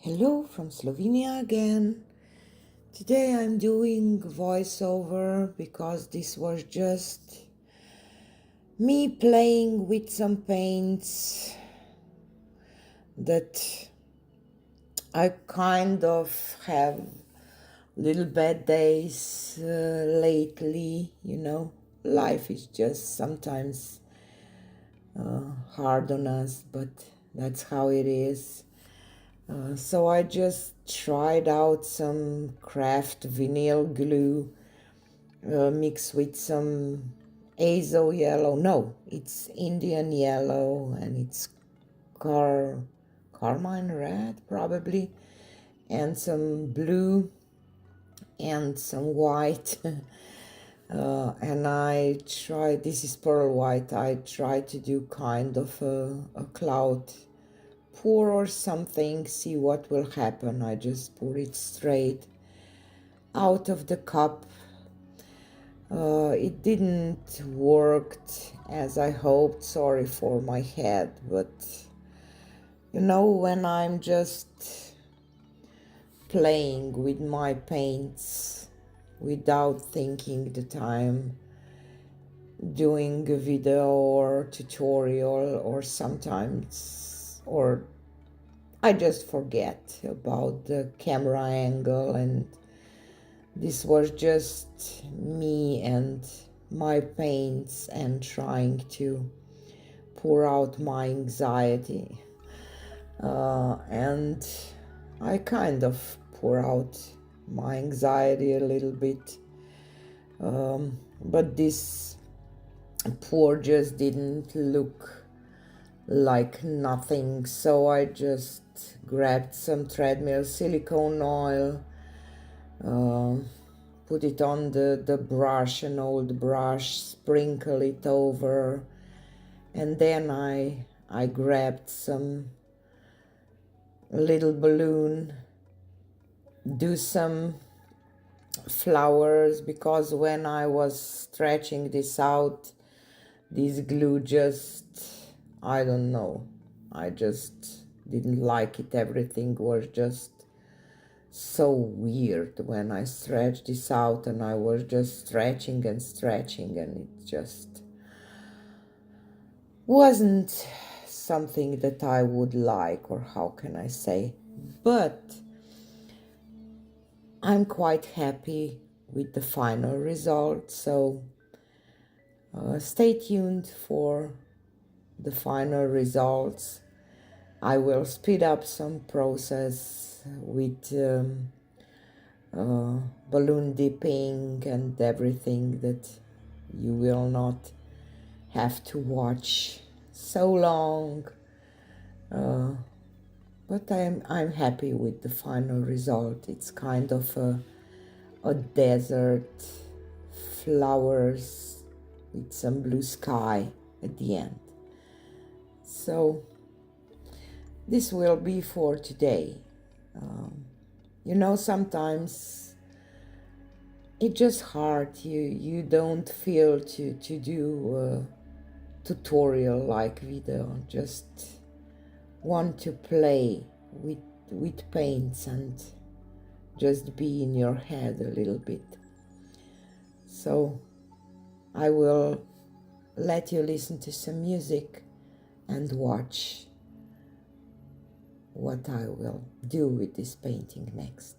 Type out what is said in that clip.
Hello from Slovenia again. Today I'm doing voiceover because this was just me playing with some paints that I kind of have little bad days lately. Life is just sometimes hard on us, but that's how it is. So I just tried out some craft vinyl glue mixed with some azo yellow. No, it's Indian yellow and it's carmine red probably, and some blue and some white. And I tried, this is pearl white, I tried to do kind of a cloud pour or something, see what will happen. I just pour it straight out of the cup. It didn't work as I hoped. Sorry for my head, but when I'm just playing with my paints without thinking that I'm doing a video or tutorial, or sometimes, or I just forget about the camera angle, and this was just me and my paints and trying to pour out my anxiety. And I kind of pour out my anxiety a little bit. But this pour just didn't look like nothing. So I just grabbed some treadmill silicone oil, put it on the brush, an old brush, sprinkle it over, and then I grabbed some little balloon, do some flowers, because when I was stretching this out, this glue just, I don't know, I just didn't like it. Everything was just so weird when I stretched this out, and I was just stretching and stretching, and it just wasn't something that I would like, or how can I say. But I'm quite happy with the final result, so stay tuned for the final results. I will speed up some process with balloon dipping and everything, that you will not have to watch so long. But I'm happy with the final result. It's kind of a desert, flowers with some blue sky at the end. So this will be for today. Sometimes it's just hard. You don't feel to do a tutorial like video. Just want to play with paints and just be in your head a little bit. So I will let you listen to some music and watch what I will do with this painting next.